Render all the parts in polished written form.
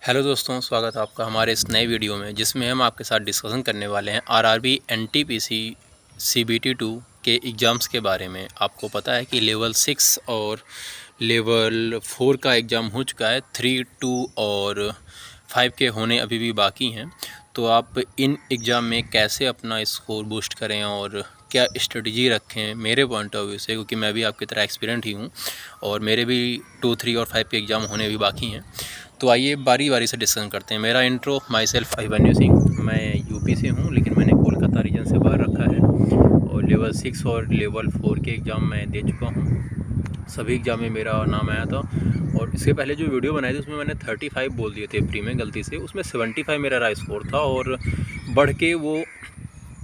Hello दोस्तों, स्वागत है आपका हमारे इस नए वीडियो में, जिसमें हम आपके साथ डिस्कशन करने वाले हैं आरआरबी एनटीपीसी सीबीटी 2 के एग्ज़ाम्स के बारे में। आपको पता है कि लेवल 6 और लेवल 4 का एग्ज़ाम हो चुका है, 3, 2 और 5 के होने अभी भी बाकी हैं। तो आप इन एग्ज़ाम में कैसे अपना स्कोर बूस्ट करें और क्या स्ट्रेटजी रखें मेरे पॉइंट ऑफ व्यू से, क्योंकि मैं भी आपकी तरह एक्सपीरियंट ही हूँ और मेरे भी 2, 3 और 5 के एग्ज़ाम होने भी बाकी हैं। तो आइए बारी बारी से डिस्कशन करते हैं। मेरा intro, my self Abhimanyu Singh, मैं यूपी से हूँ लेकिन मैंने कोलकाता रीजन से बाहर रखा है और लेवल 6 और लेवल 4 के एग्ज़ाम मैं दे चुका हूँ। सभी एग्ज़ाम में मेरा नाम आया था और इससे पहले जो वीडियो बनाई थी उसमें मैंने 35 बोल दिए थे प्री में गलती से, उसमें 75 मेरा राय स्कोर था और बढ़ के वो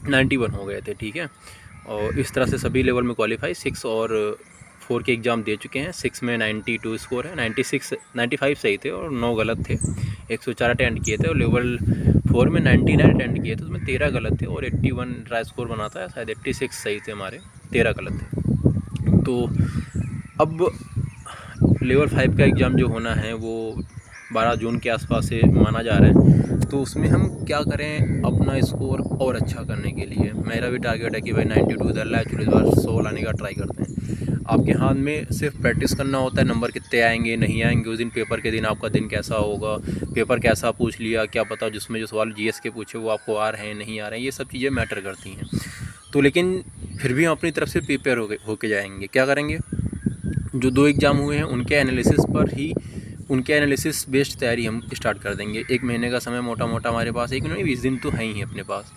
91 हो गए थे। ठीक है, और इस तरह से सभी लेवल में क्वालिफाई 6 और 4 के एग्ज़ाम दे चुके हैं। 6 में 92 स्कोर है, 95 सही थे और 9 गलत थे। 104 अटेंड किए थे और लेवल 4 में 99 अटेंड किए थे, उसमें 13 गलत थे और 81 ट्राई स्कोर बना था, शायद 86 सही थे हमारे, 13 गलत थे। तो अब लेवल 5 का एग्ज़ाम जो होना है वो 12 जून के आसपास से माना जा रहा है। तो उसमें हम क्या करें अपना स्कोर और अच्छा करने के लिए? मेरा भी टारगेट है कि भाई 92 इधर लाए, चलो इस बार 100 लाने का ट्राई करते हैं। आपके हाथ में सिर्फ प्रैक्टिस करना होता है, नंबर कितने आएंगे नहीं आएंगे, उस दिन पेपर के दिन आपका दिन कैसा होगा, पेपर कैसा पूछ लिया, क्या पता जिसमें जो सवाल जीएस के पूछे वो आपको आ रहे हैं नहीं आ रहे हैं, ये सब चीज़ें मैटर करती हैं। तो लेकिन फिर भी हम अपनी तरफ से प्रिपेयर होके जाएंगे। क्या करेंगे? जो 2 एग्ज़ाम हुए हैं उनके एनालिसिस पर ही, उनके एनालिसिस बेस्ड तैयारी हम स्टार्ट कर देंगे। 1 महीने का समय मोटा मोटा हमारे पास, 1 नहीं 20 दिन तो है ही अपने पास।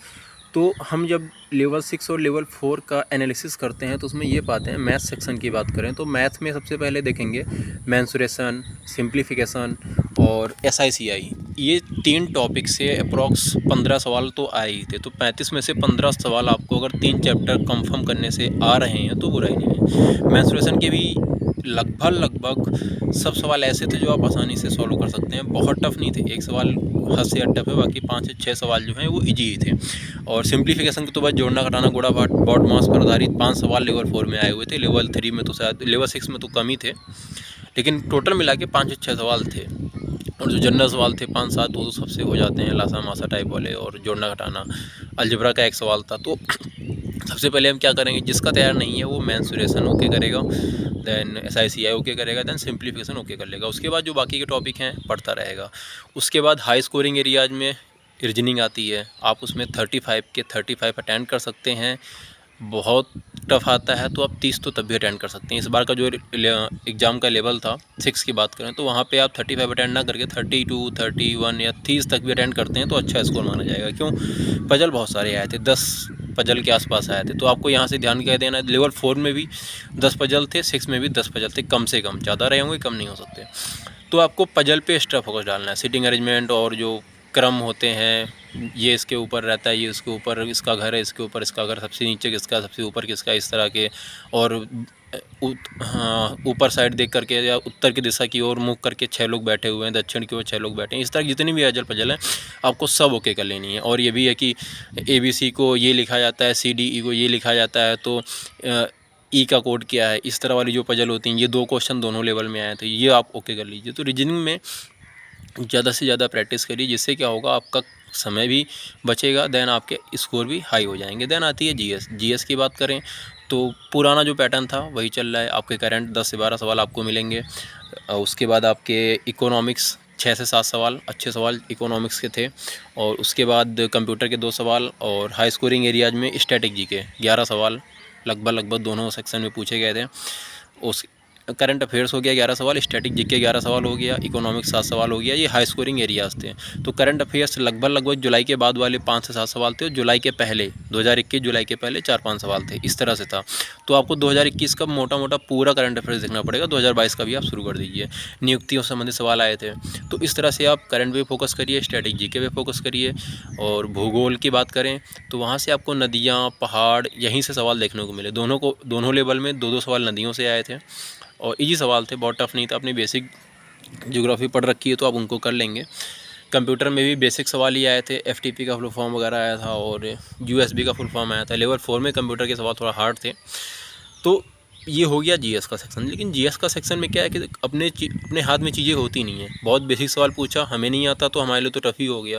तो हम जब लेवल 6 और लेवल 4 का एनालिसिस करते हैं तो उसमें ये पाते हैं, मैथ सेक्शन की बात करें तो मैथ में सबसे पहले देखेंगे मेंसुरेशन, सिंप्लीफिकेशन और एसआईसीआई। ये 3 टॉपिक से अप्रॉक्स 15 सवाल तो आए ही थे। तो 35 में से 15 सवाल आपको अगर 3 चैप्टर कंफर्म करने से आ रहे हैं तो बुरा ही नहीं है। मेंसुरेशन के भी लगभग सब सवाल ऐसे थे जो आप आसानी से सॉल्व कर सकते हैं, बहुत टफ नहीं थे। एक सवाल हद से हद टफ है, बाकी 5 से 6 सवाल जो हैं वो इजी ही थे। और सिंप्लीफिकेशन को तो बस जोड़ना घटाना गुणा भाग बॉड मास पर आधारित 5 सवाल लेवल 4 में आए हुए थे। लेवल 3 में तो शायद, लेवल 6 में तो कम ही थे, लेकिन टोटल मिला के 5 से 6 सवाल थे। और जो जनरल सवाल थे 5-7 वो तो सबसे हो जाते हैं, लासा मासा टाइप वाले, और जोड़ना घटाना। अलजेब्रा का एक सवाल था। तो सबसे पहले हम क्या करेंगे, जिसका तैयार नहीं है वो मेंसुरेशन ओके करेगा, देन एसआईसीआई ओके करेगा, देन सिंप्लीफिकेशन ओके कर लेगा। उसके बाद जो बाकी के टॉपिक हैं पढ़ता रहेगा। उसके बाद हाई स्कोरिंग एरियाज में रीजनिंग आती है, आप उसमें 35 के 35 अटेंड कर सकते हैं। बहुत टफ आता है तो आप 30 तो तब भी अटेंड कर सकते हैं। इस बार का जो एग्ज़ाम का लेवल था 6 की बात करें तो वहाँ पे आप 35 अटेंड ना करके 32, 31 या 30 तक भी अटेंड करते हैं तो अच्छा स्कोर माना जाएगा। क्यों? पजल बहुत सारे आए थे, 10 पजल के आसपास आए थे। तो आपको यहाँ से ध्यान क्या देना है, लेवल 4 में भी 10 पजल थे, 6 में भी 10 पजल थे, कम से कम। ज़्यादा रहे होंगे, कम नहीं हो सकते। तो आपको पजल पे एक्स्ट्रा फोकस डालना है। सिटिंग अरेंजमेंट और जो क्रम होते हैं, ये इसके ऊपर रहता है, ये इसके ऊपर इसका घर है, इसके ऊपर इसका घर, सबसे नीचे किसका, सबसे ऊपर किसका, इस तरह के। और हाँ, ऊपर साइड देख करके या उत्तर की दिशा की ओर मुख करके 6 लोग बैठे हुए हैं, दक्षिण की ओर 6 लोग बैठे हैं, इस तरह जितनी भी अजल पजल हैं आपको सब ओके कर लेनी है। और ये भी है कि ABC को ये लिखा जाता है, CDE को ये लिखा जाता है, तो ई का कोड क्या है, इस तरह वाली जो पजल होती हैं, ये 2 क्वेश्चन दोनों लेवल में आए थे, ये आप ओके कर लीजिए। तो रीजनिंग में ज़्यादा से ज़्यादा प्रैक्टिस करिए, जिससे क्या होगा, आपका समय भी बचेगा, देन आपके स्कोर भी हाई हो जाएंगे। देन आती है जीएस की बात करें तो पुराना जो पैटर्न था वही चल रहा है। आपके करंट 10 से 12 सवाल आपको मिलेंगे। उसके बाद आपके इकोनॉमिक्स 6 से 7 सवाल, अच्छे सवाल इकोनॉमिक्स के थे। और उसके बाद कंप्यूटर के 2 सवाल, और हाई स्कोरिंग एरियाज में स्टैटिक जी के 11 सवाल लगभग दोनों सेक्शन में पूछे गए थे। उस करंट अफेयर्स हो गया 11 सवाल, स्टैटिक जीके 11 सवाल हो गया, इकोनॉमिक्स 7 सवाल हो गया। ये हाई स्कोरिंग एरियाज थे। तो करंट अफेयर्स लगभग जुलाई के बाद वाले 5 से 7 सवाल थे, और जुलाई के पहले 2021 जुलाई के पहले 4-5 सवाल थे, इस तरह से था। तो आपको 2021 का मोटा मोटा पूरा करंट अफेयर्स देखना पड़ेगा, 2022 का भी आप शुरू कर दीजिए। नियुक्तियों से संबंधित सवाल आए थे, तो इस तरह से आप करंट पे फोकस करिए, स्टैटिक जीके पे फोकस करिए। और भूगोल की बात करें तो वहाँ से आपको नदियाँ, पहाड़, यहीं से सवाल देखने को मिले। दोनों लेवल में 2-2 सवाल नदियों से आए थे और इजी सवाल थे, बहुत टफ नहीं था। अपनी बेसिक ज्योग्राफी पढ़ रखी है तो आप उनको कर लेंगे। कंप्यूटर में भी बेसिक सवाल ही आए थे, FTP का फुल फॉर्म वगैरह आया था और USB का फुल फॉर्म आया था। लेवल 4 में कंप्यूटर के सवाल थोड़ा हार्ड थे। तो ये हो गया जीएस का सेक्शन। लेकिन जीएस का सेक्शन में क्या है कि अपने हाथ में चीज़ें होती नहीं है। बहुत बेसिक सवाल पूछा, हमें नहीं आता तो हमारे लिए तो टफ ही हो गया।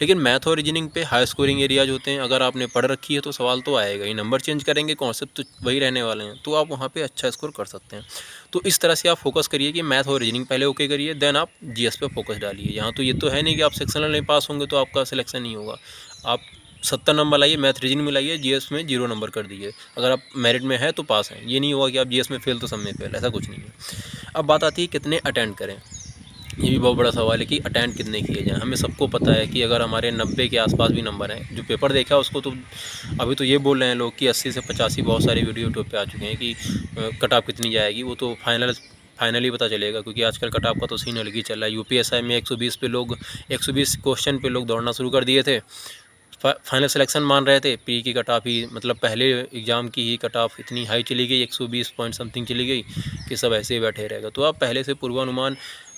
लेकिन मैथ और रीजनिंग पे हाई स्कोरिंग एरियाज होते हैं। अगर आपने पढ़ रखी है तो सवाल तो आएगा ही, नंबर चेंज करेंगे, कॉन्सेप्ट तो वही रहने वाले हैं, तो आप वहाँ पर अच्छा स्कोर कर सकते हैं। तो इस तरह से आप फोकस करिए कि मैथ और रीजनिंग पहले ओके करिए, देन आप जीएस पे फोकस डालिए। यहाँ तो ये तो है नहीं कि आप सेक्शनल नहीं पास होंगे तो आपका सिलेक्शन नहीं होगा। आप 70 नंबर लाइए, मैथ रीजनिंग में लाइए, जीएस में 0 नंबर कर दीजिए। अगर आप मेरिट में है तो पास हैं। ये नहीं हुआ कि आप जीएस में फेल तो सब में फेल, ऐसा कुछ नहीं है। अब बात आती है कितने अटेंड करें। ये भी बहुत बड़ा सवाल है कि अटेंड कितने किए जाएँ। हमें सबको पता है कि अगर हमारे 90 के आसपास भी नंबर हैं, जो पेपर देखा उसको तो अभी तो ये बोल रहे हैं लोग कि 80 से 85, बहुत सारी वीडियो यूट्यूब पे आ चुके हैं कि कट ऑफ कितनी जाएगी। वो तो फाइनली पता चलेगा, क्योंकि आजकल कट ऑफ का तो सीन अलग ही चल रहा है। यूपीएसआई में 120 पे लोग 120 क्वेश्चन पे लोग दौड़ना शुरू कर दिए थे। फाइनल सिलेक्शन मान रहे थे, पी की कट ऑफ ही, मतलब पहले एग्ज़ाम की ही कट ऑफ इतनी हाई चली गई, 120 पॉइंट समथिंग चली गई कि सब ऐसे ही बैठे रहेगा। तो आप पहले से पूर्वानुमान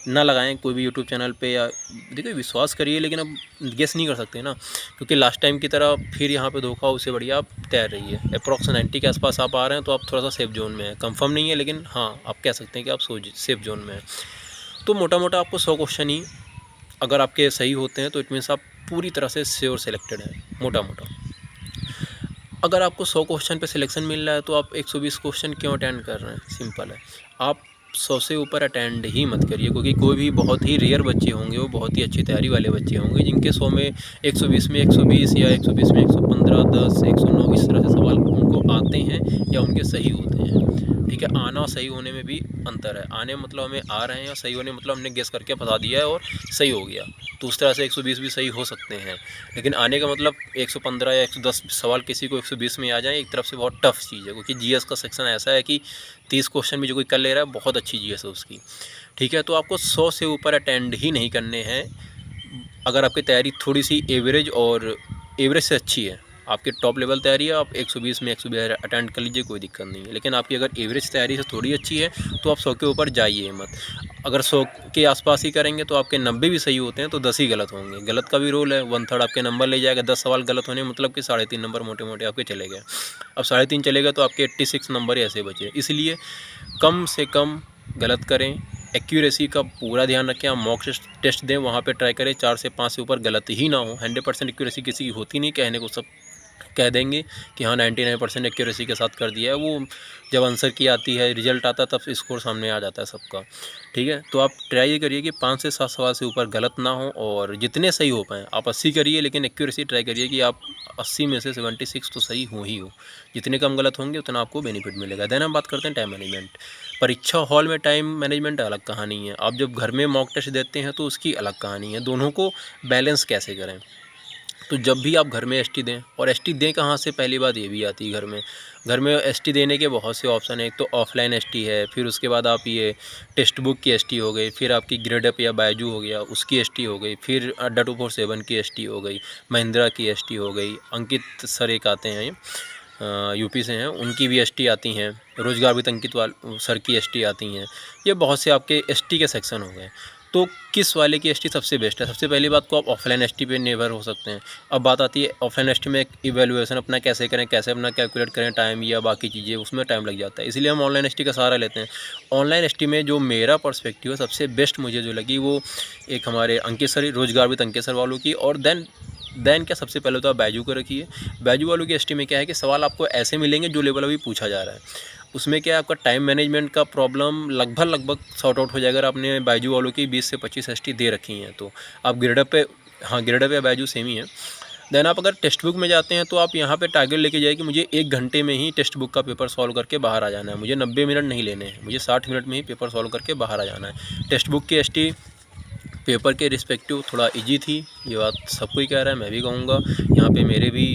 ना लगाएं कोई भी यूट्यूब चैनल पे, या देखिए विश्वास करिए लेकिन अब गेस नहीं कर सकते ना, क्योंकि लास्ट टाइम की तरह फिर यहाँ पे धोखा हो। उससे बढ़िया आप तैयार रहिए। अप्रॉक्स 90 के आसपास आप आ रहे हैं तो आप थोड़ा सा सेफ जोन में है। कंफर्म नहीं है लेकिन हाँ, आप कह सकते हैं कि आप सेफ जोन में है। तो मोटा मोटा आपको 100 क्वेश्चन ही अगर आपके सही होते हैं तो इट मीन्स आप पूरी तरह से श्योर सेलेक्टेड है, मोटा मोटा। अगर आपको 100 क्वेश्चन पे सिलेक्शन मिल रहा है तो आप 120 क्वेश्चन क्यों अटेंड कर रहे हैं? सिंपल है, आप 100 से ऊपर अटेंड ही मत करिए, क्योंकि कोई भी बहुत ही रेयर बच्चे होंगे, वो बहुत ही अच्छी तैयारी वाले बच्चे होंगे जिनके 100 में 120 में 120 या 120 में 115, 10, 109 इस तरह से सवाल उनको आते हैं या उनके सही होते हैं। ठीक है, आना और सही होने में भी अंतर है। आने मतलब हमें आ रहे हैं, और सही होने मतलब हमने गेस करके फंसा दिया है और सही हो गया। तो उस तरह से 120 भी सही हो सकते हैं। लेकिन आने का मतलब 115 या 110 सवाल किसी को 120 में आ जाए, एक तरफ से बहुत टफ चीज़ है, क्योंकि जीएस का सेक्शन ऐसा है कि 30 क्वेश्चन भी जो कोई कर ले रहा है, बहुत अच्छी जीएस है उसकी। ठीक है, तो आपको 100 से ऊपर अटेंड ही नहीं करने हैं। अगर आपकी तैयारी थोड़ी सी एवरेज और एवरेज से अच्छी है, आपके टॉप लेवल तैयारी है, आप 120 में 120 अटेंड कर लीजिए, कोई दिक्कत नहीं है। लेकिन आपकी अगर एवरेज तैयारी से थोड़ी अच्छी है तो आप 100 के ऊपर जाइए मत। अगर 100 के आसपास ही करेंगे तो आपके 90 भी सही होते हैं तो 10 ही गलत होंगे। गलत का भी रोल है, 1/3 आपके नंबर ले जाएगा। 10 सवाल गलत होने मतलब कि 3.5 नंबर मोटे मोटे आपके चले गए। अब 3.5 चलेगा तो आपके 86 नंबर ही ऐसे बचे। इसलिए कम से कम गलत करें, एक्यूरेसी का पूरा ध्यान रखें। आप मॉक टेस्ट दें, वहाँ पे ट्राई करें 4 से 5 से ऊपर गलत ही ना हो। 100% एक्यूरेसी किसी की होती नहीं, कहने को सब कह देंगे कि हाँ 99% एक्यूरेसी के साथ कर दिया है। वो जब आंसर की आती है, रिजल्ट आता है, तब स्कोर सामने आ जाता है सबका। ठीक है, तो आप ट्राई करिए कि 5 से 7 सवाल से ऊपर गलत ना हो, और जितने सही हो पाएँ। आप 80 करिए, लेकिन एक्यूरेसी ट्राई करिए कि आप 80 में से 76 तो सही हो ही हो। जितने कम गलत होंगे उतना आपको बेनिफिट मिलेगा। देन हम बात करते हैं टाइम मैनेजमेंट। परीक्षा हॉल में टाइम मैनेजमेंट अलग कहानी है, आप जब घर में मॉक टेस्ट देते हैं तो उसकी अलग कहानी है। दोनों को बैलेंस कैसे करें? तो जब भी आप घर में एसटी दें, और एसटी दें कहाँ से, पहली बात ये भी आती है घर में एसटी देने के बहुत से ऑप्शन है। एक तो ऑफलाइन एसटी है, फिर उसके बाद आप ये टेक्स्ट बुक की एसटी हो गई, फिर आपकी ग्रेडअप या बायजू हो गया उसकी एसटी हो गई, फिर अड्डा 247 की एसटी हो गई, महिंद्रा की एसटी हो गई, अंकित सर एक आते हैं यूपी से हैं, उनकी भी एसटी आती हैं, रोजगार वित्त अंकित सर की एसटी आती हैं। ये बहुत से आपके एसटी के सेक्शन हो गए। तो किस वाले की एसटी सबसे बेस्ट है? सबसे पहली बात को आप ऑफलाइन एसटी पे निर्भर हो सकते हैं। अब बात आती है ऑफलाइन एसटी में इवैल्यूएशन अपना कैसे करें, कैसे अपना कैलकुलेट करें टाइम या बाकी चीज़ें, उसमें टाइम लग जाता है। इसलिए हम ऑनलाइन एसटी का सहारा लेते हैं। ऑनलाइन एसटी में जो मेरा पर्सपेक्टिव है, सबसे बेस्ट मुझे जो लगी वो एक हमारे अंकित सर, रोजगार वित्त अंकित सर वालों की, और देन क्या, सबसे पहले तो आप बायजू को रखिए। बायजू वालों की एसटी में क्या है कि सवाल आपको ऐसे मिलेंगे जो लेवल अभी पूछा जा रहा है। उसमें क्या है, आपका टाइम मैनेजमेंट का प्रॉब्लम लगभग सॉर्ट आउट हो जाएगा। अगर आपने बायजू वालों की 20 से 25 एसटी दे रखी हैं तो आप ग्रेडअप पे, हाँ ग्रेडअप या बायजू सेम ही है। देन आप अगर टेक्स्ट बुक में जाते हैं तो आप यहाँ पे टारगेट लेके जाइए कि मुझे 1 घंटे में ही टेक्स्ट बुक का पेपर सॉल्व करके बाहर आ जाना है। मुझे 90 मिनट नहीं लेने हैं, मुझे 60 मिनट में ही पेपर सॉल्व करके बाहर आ जाना है। टेक्स्ट बुक की एसटी पेपर के रिस्पेक्टिव थोड़ा इजी थी, ये बात सब कोई कह रहा है, मैं भी कहूँगा। यहाँ पे मेरे भी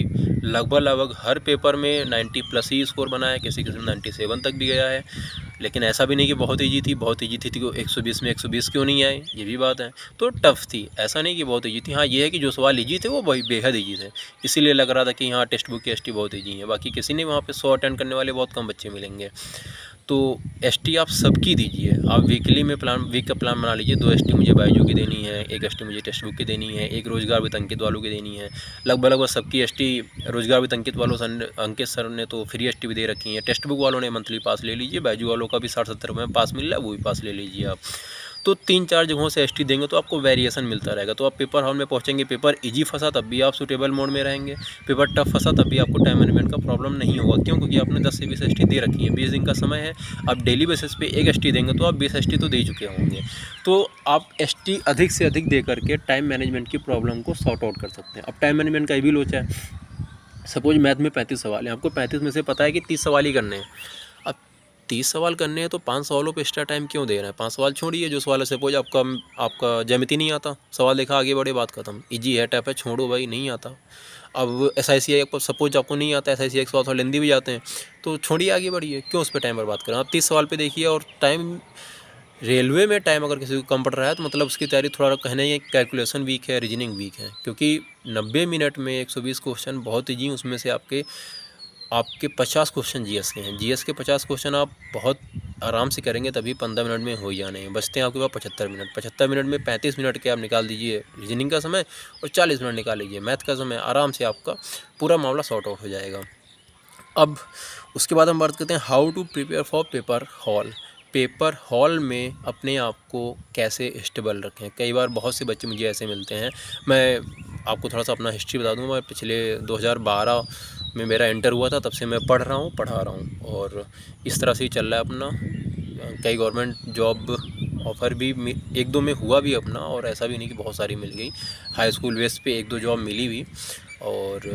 लगभग हर पेपर में 90+ ही स्कोर बना है, किसी में 97 तक भी गया है। लेकिन ऐसा भी नहीं कि बहुत ईजी थी, बहुत ईजी थी तो 120 में 120 क्यों नहीं आए, ये भी बात है। तो टफ़ थी, ऐसा नहीं कि बहुत ईजी थी। हाँ ये है कि जो सवाल ईजी थे वो बेहद ईजी थे, इसीलिए लग रहा था कि हाँ टेक्स्ट बुक की एसटी बहुत ईजी है। बाकी किसी ने वहाँ पे 100 अटेंड करने वाले बहुत कम बच्चे मिलेंगे। तो एसटी आप सबकी दीजिए। आप वीक का प्लान बना लीजिए। 2 एसटी मुझे बायजू की देनी है, 1 एसटी मुझे टेक्स्ट बुक की देनी है, 1 रोजगार वित्त अंकित वालों की देनी है। लगभग सबकी एसटी रोजगार वित्त अंकित वालों अंकित सर ने तो फ्री एसटी भी दे रखी है। टेक्स्ट बुक वालों ने मंथली पास ले लीजिए। बायजू वालों का भी 60-70 रुपये में पास मिल रहा है, वो भी पास ले लीजिए आप। तो 3-4 जगहों से एसटी देंगे तो आपको वेरिएशन मिलता रहेगा। तो आप पेपर हॉल में पहुंचेंगे, पेपर इजी फंसा तब भी आप सूटेबल मोड में रहेंगे, पेपर टफ फंसा तब भी आपको टाइम मैनेजमेंट का प्रॉब्लम नहीं होगा। क्यों? क्योंकि आपने 10 से 20 एसटी दे रखी है, 20 दिन का समय है। आप डेली बेसिस पे 1 एसटी देंगे तो आप 20 एसटी तो दे ही चुके होंगे। तो आप एसटी अधिक से अधिक दे करके टाइम मैनेजमेंट की प्रॉब्लम को सॉर्ट आउट कर सकते हैं। अब टाइम मैनेजमेंट का ये भी लोचा है। सपोज मैथ में 35 सवाल हैं, आपको 35 में से पता है कि 30 सवाल ही करने हैं। अब 30 सवाल करने हैं तो 5 सवालों पे एक्स्ट्रा टाइम क्यों दे रहे हैं? 5 सवाल छोड़िए। जो सवाल है, सपोज आपका ज्यामिति नहीं आता, सवाल देखा आगे बढ़े, बात खत्म। इजी है, टफ है, छोड़ो भाई, नहीं आता। अब SICI सपोज आपको नहीं आता, SICI के सवाल थोड़ा लेंदी भी जाते हैं, तो छोड़िए, आगे बढ़िए, क्यों उस पर टाइम बर्बाद करें? आप 30 सवाल पे देखिए। और टाइम रेलवे में टाइम अगर किसी को कम पड़ रहा है तो मतलब उसकी तैयारी थोड़ा कहना ही है, कैलकुलेशन वीक है, रीजनिंग वीक है। क्योंकि 90 मिनट में 120 क्वेश्चन बहुत ईजी, उसमें से आपके 50 क्वेश्चन जीएस के हैं। जीएस के 50 क्वेश्चन आप बहुत आराम से करेंगे तभी 15 मिनट में हो ही जाने हैं। बचते हैं आपके पास 75 मिनट। 75 मिनट में 35 मिनट के आप निकाल दीजिए रीजनिंग का समय और 40 मिनट निकाल लीजिए मैथ का समय। आराम से आपका पूरा मामला सॉर्ट आउट हो जाएगा। अब उसके बाद हम बात करते हैं how to prepare for paper hall. Paper hall में अपने आप को कैसे स्टेबल रखें। कई बार बहुत से बच्चे मुझे ऐसे मिलते हैं। मैं आपको थोड़ा सा अपना हिस्ट्री बता दूँ। मैं पिछले 2012 में मेरा इंटर हुआ था, तब से मैं पढ़ा रहा हूँ और इस तरह से ही चल रहा है अपना। कई गवर्नमेंट जॉब ऑफ़र भी 1-2 में हुआ भी अपना, और ऐसा भी नहीं कि बहुत सारी मिल गई। हाई स्कूल बेस पे 1-2 जॉब मिली भी और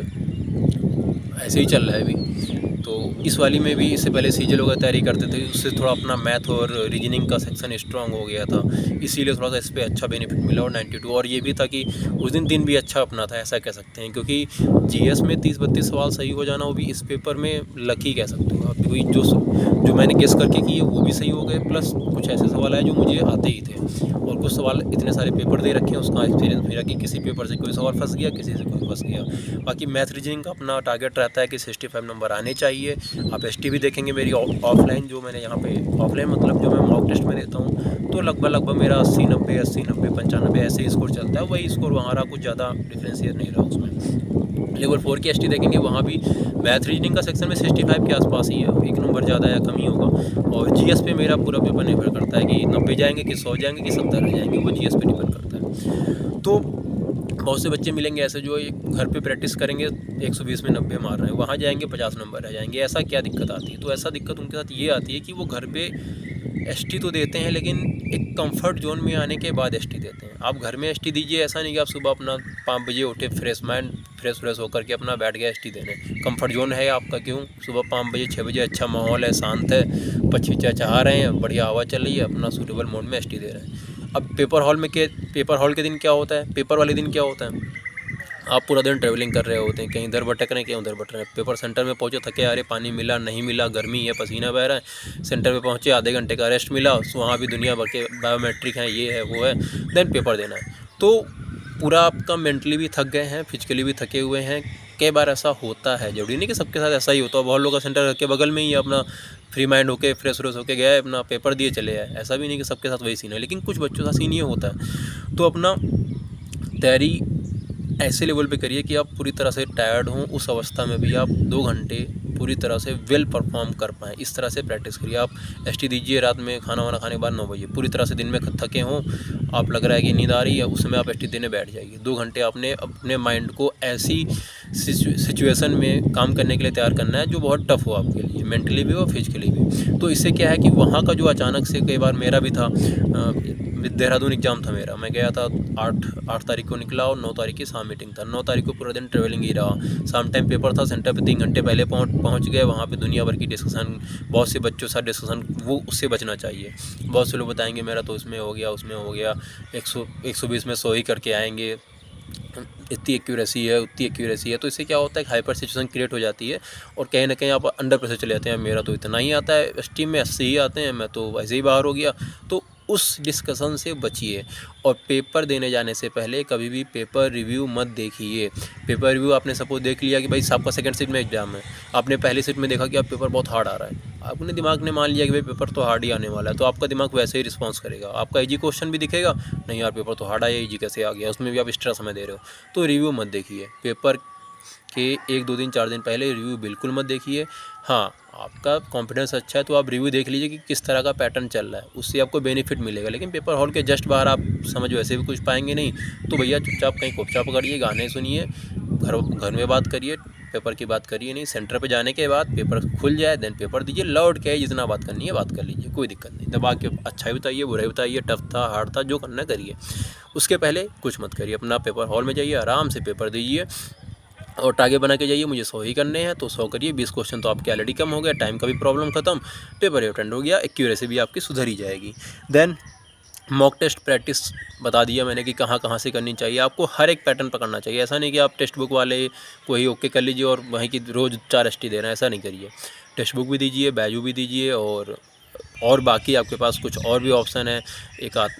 ऐसे ही चल रहा है अभी। तो इस वाली में भी इससे पहले सीजल वगैरह तैयारी करते थे, उससे थोड़ा अपना मैथ और रीजनिंग का सेक्शन स्ट्रांग हो गया था, इसीलिए थोड़ा सा इस पर अच्छा बेनिफिट मिला। और 92 और ये भी था कि उस दिन भी अच्छा अपना था, ऐसा कह सकते हैं। क्योंकि जीएस में 30-32 सवाल सही हो जाना, वो भी इस पेपर में लकी कह सकते हो आप। क्योंकि जो मैंने गेस करके किए वो भी सही हो गए, प्लस कुछ ऐसे सवाल आए जो मुझे आते ही थे। और कुछ सवाल इतने सारे पेपर दे रखे हैं, उसका एक्सपीरियंस मेरा कि किसी पेपर से कोई सवाल फंस गया, किसी से कोई फंस गया। बाकी मैथ रीजनिंग का अपना टारगेट रहता है कि 65 नंबर आने चाहिए। आप एसटी भी देखेंगे मेरी ऑफलाइन, जो मैंने यहाँ पे ऑफलाइन मतलब जो मैं मॉक टेस्ट में देता हूँ, तो लगभग मेरा 80-90, 95 ऐसे ही स्कोर चलता है। वही स्कोर हमारा कुछ ज़्यादा डिफ्रेंशिएट नहीं रहा उसमें। लेवल 4 की एसटी देखेंगे, वहाँ भी मैथ रीजनिंग का सेक्शन में 65 के आसपास ही है, 1 नंबर ज़्यादा या कम ही होगा। और जीएस पे मेरा पूरा पेपर निर्भर करता है कि 90 जाएंगे कि 100 जाएंगे कि 70 रह जाएंगे, वो जीएस पे डिपेंड करता है। तो बहुत से बच्चे मिलेंगे ऐसे जो घर पे प्रैक्टिस करेंगे 120 में 90 मार रहे हैं, वहाँ जाएंगे 50 नंबर रह जाएंगे। ऐसा क्या दिक्कत आती है? तो ऐसा दिक्कत उनके साथ ये आती है कि वो घर पे एसटी तो देते हैं, लेकिन एक कंफर्ट जोन में आने के बाद एसटी देते हैं। आप घर में एसटी दीजिए, ऐसा नहीं कि आप सुबह अपना 5 बजे उठे, फ्रेश माइंड फ्रेश होकर के अपना बैठ गया एसटी देने। कंफर्ट जोन है आपका। क्यों? सुबह 5 बजे 6 बजे अच्छा माहौल है, शांत है, पक्षी चहचहा रहे हैं, बढ़िया हवा चल रही है, अपना सूटेबल मोड में एसटी दे रहे हैं। अब पेपर हॉल के दिन क्या होता है? पेपर वाले दिन क्या होता है? आप पूरा दिन ट्रैवलिंग कर रहे होते हैं, कहीं इधर भटक रहे हैं, कहीं उधर भटक रहे हैं। पेपर सेंटर में पहुंचे, थके, अरे पानी मिला नहीं मिला, गर्मी है, पसीना बह रहा है। सेंटर में पहुंचे, आधे घंटे का रेस्ट मिला, वहाँ भी दुनिया भर के बायोमेट्रिक हैं, ये है वो है, देन पेपर देना है। तो पूरा आपका मेंटली भी थक गए हैं, फिजिकली भी थके हुए हैं। कई बार ऐसा होता है, जरूरी नहीं कि सबके साथ ऐसा ही होता है। बहुत लोगों का सेंटर के बगल में ही अपना फ्री माइंड होके फ्रेश होके गया है, अपना पेपर दिए चले आए। ऐसा भी नहीं कि सबके साथ वही सीन है, लेकिन कुछ बच्चों का सीन ये होता है। तो अपना तैयारी ऐसे लेवल पे करिए कि आप पूरी तरह से टायर्ड हों, उस अवस्था में भी आप 2 घंटे पूरी तरह से वेल परफॉर्म कर पाएँ। इस तरह से प्रैक्टिस करिए। आप एसटी दीजिए रात में खाना वाना खाने के बाद 9 बजे, पूरी तरह से दिन में थके हों, आप लग रहा है कि नींद आ रही है, उस समय आप एसटी देने बैठ जाइए। 2 घंटे आपने अपने माइंड को ऐसी सिचुएशन में काम करने के लिए तैयार करना है जो बहुत टफ हो आपके लिए, मेंटली भी और फिजिकली भी। तो इससे क्या है कि वहाँ का जो अचानक से, कई बार मेरा भी था, देहरादून एग्ज़ाम था मेरा, मैं गया था 8 तारीख को निकला और 9 तारीख की शाम मीटिंग था। 9 तारीख को पूरा दिन ट्रैवलिंग ही रहा, शाम टाइम पेपर था, सेंटर पे 3 घंटे पहले पहुंच गए। वहाँ पे दुनिया भर की डिस्कशन, बहुत से बच्चों से डिस्कशन, वो उससे बचना चाहिए। बहुत से लोग बताएंगे मेरा तो उसमें हो गया, उसमें हो गया, 120 में 100 ही करके आएंगे, इतनी एक्यूरेसी है, उतनी एक्यूरेसी है। तो इससे क्या होता है, हाइपर सिचुएशन क्रिएट हो जाती है और कहीं ना कहीं आप अंडर प्रेशर चले जाते हैं। मेरा तो इतना ही आता है, स्टीम में 80 ही आते हैं, मैं तो वैसे ही बाहर हो गया। तो उस डिस्कशन से बचिए। और पेपर देने जाने से पहले कभी भी पेपर रिव्यू मत देखिए। पेपर रिव्यू आपने सपोज देख लिया कि भाई आपका सेकंड शिफ्ट में एग्जाम है, आपने पहली शिफ्ट में देखा कि आप पेपर बहुत हार्ड आ रहा है, आपने दिमाग ने मान लिया कि भाई पेपर तो हार्ड ही आने वाला है, तो आपका दिमाग वैसे ही रिस्पॉन्स करेगा। आपका इजी क्वेश्चन भी दिखेगा, नहीं यार पेपर तो हार्ड आया, इजी कैसे आ गया, उसमें भी आप एक्स्ट्रा समय दे रहे हो। तो रिव्यू मत देखिए, पेपर के 1 2 दिन 4 दिन पहले रिव्यू बिल्कुल मत देखिए। हाँ, आपका कॉन्फिडेंस अच्छा है तो आप रिव्यू देख लीजिए कि किस तरह का पैटर्न चल रहा है, उससे आपको बेनिफिट मिलेगा। लेकिन पेपर हॉल के जस्ट बाहर आप समझ वैसे भी कुछ पाएंगे नहीं, तो भैया चुपचाप कहीं कोपचा पकड़िए, गाने सुनिए, घर में बात करिए, पेपर की बात करिए नहीं। सेंटर पे जाने के बाद पेपर खुल जाए देन पेपर दीजिए, लौट के जितना बात करनी है बात कर लीजिए, कोई दिक्कत नहीं। दबा के अच्छा भी बताइए, बुरा भी बताइए, टफ था हार्ड था, जो करना करिए, उसके पहले कुछ मत करिए। अपना पेपर हॉल में जाइए, आराम से पेपर दीजिए और टारगेट बना के जाइए, मुझे 100 ही करने हैं तो 100 करिए। 20 क्वेश्चन तो आपके ऑलरेडी कम हो गया, टाइम का भी प्रॉब्लम खत्म, पेपर अटेंड हो गया, एक्यूरेसी भी आपकी सुधर ही जाएगी। देन मॉक टेस्ट प्रैक्टिस बता दिया मैंने कि कहाँ कहाँ से करनी चाहिए। आपको हर एक पैटर्न पकड़ना चाहिए, ऐसा नहीं कि आप टेक्स्ट बुक वाले को ही ओके कर लीजिए और वहीं की रोज़ 4 एसटी दे रहे हैं, ऐसा नहीं करिए। टेक्स्ट बुक भी दीजिए, बैजू भी दीजिए, और बाकी आपके पास कुछ और भी ऑप्शन है।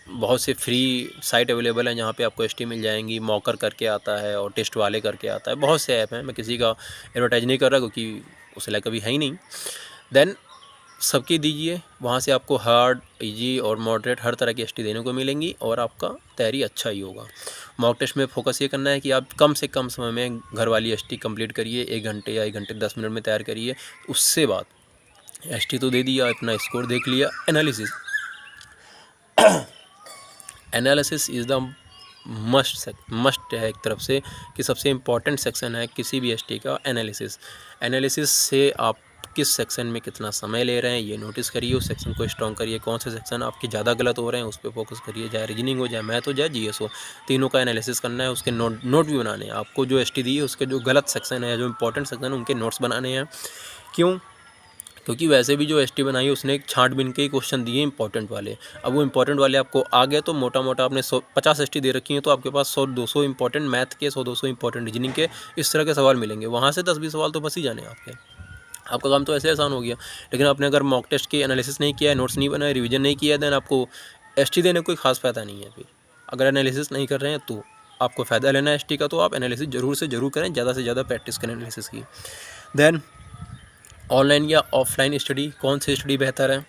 बहुत से फ्री साइट अवेलेबल हैं जहाँ पे आपको एसटी मिल जाएंगी। मॉकर करके आता है और टेस्ट वाले करके आता है, बहुत से ऐप हैं, मैं किसी का एडवर्टाइज नहीं कर रहा क्योंकि उस लायक कभी है ही नहीं। देन सबकी दीजिए, वहाँ से आपको हार्ड, इजी और मॉडरेट हर तरह की एसटी देने को मिलेंगी और आपका तैयारी अच्छा ही होगा। मॉक टेस्ट में फोकस ये करना है कि आप कम से कम समय में घर वाली एसटी कंप्लीट करिए, 1 घंटे या 1 घंटे 10 मिनट में तैयार करिए। उससे बाद एसटी तो दे दिया, अपना स्कोर देख लिया, एनालिसिस इज़ द मस्ट है एक तरफ से कि सबसे इम्पॉर्टेंट सेक्शन है किसी भी एसटी का एनालिसिस से आप किस सेक्शन में कितना समय ले रहे हैं ये नोटिस करिए, उस सेक्शन को स्ट्रॉन्ग करिए। कौन से सेक्शन आपके ज़्यादा गलत हो रहे हैं उस पर फोकस करिए, चाहे रीजनिंग हो, चाहे मैथ हो, चाहे जीएस हो, तीनों का एनालिसिस करना है। उसके नोट भी बनाने हैं आपको। जो एसटी दी है उसके जो गलत सेक्शन है, जो इंपॉर्टेंट सेक्शन है, उनके नोट्स बनाने हैं। क्यों? क्योंकि वैसे भी जो एसटी बनाई है उसने एक छाँट-बीन के ही क्वेश्चन दिए इंपॉर्टेंट वाले। अब वो इंपॉर्टेंट वाले आपको आ गए तो मोटा-मोटा आपने 150 एसटी दे रखी हैं तो आपके पास 100-200 इंपॉर्टेंट मैथ के, 100-200 इंपॉर्टेंट रीजनिंग के, इस तरह के सवाल मिलेंगे। वहाँ से 10-20 सवाल तो बस ही जाने आपके। आपका काम तो ऐसे आसान हो गया। लेकिन आपने अगर मॉक टेस्ट की एनालिसिस नहीं किया है, नोट्स नहीं बनाए, रिवीजन नहीं किया है, देन आपको एसटी देने का कोई खास फ़ायदा नहीं है। फिर अगर एनालिसिस नहीं कर रहे हैं तो आपको फ़ायदा लेना है एसटी का, तो आप एनालिसिस ज़रूर से ज़रूर करें, ज़्यादा से ज़्यादा प्रैक्टिस करें एनालिसिस की। देन ऑनलाइन या ऑफलाइन स्टडी, कौन सी स्टडी बेहतर है?